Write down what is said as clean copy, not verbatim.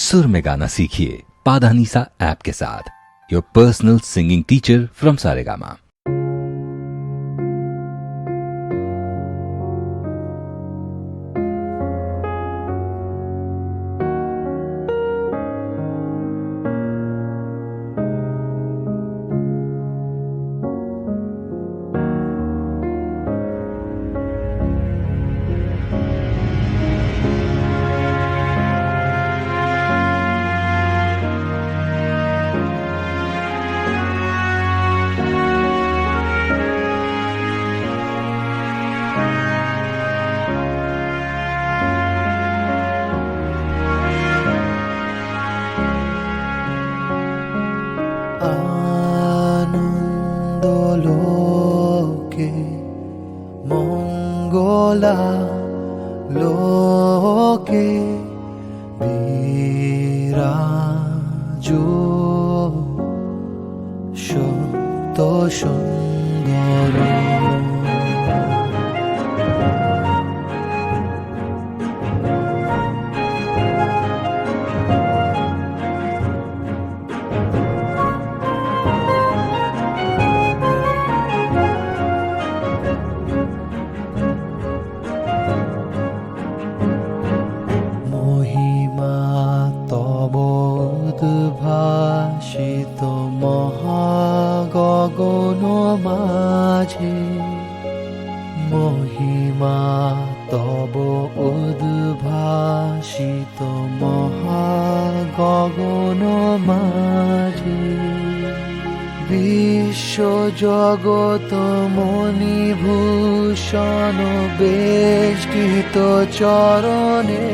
सुर में गाना सीखिए पाधानीसा ऐप के साथ। Your personal singing teacher from Saregama. আনন্দলোকে মঙ্গলা লোকে বিরাজো সত্য সুন্দর। উদ্ভাসিত মহাগগন মাঝে মহিমা তব উদ্ভাসিত মহাগগন মাঝে বিশ্ব জগত মণিভূষণ বেষ্টিত চরণে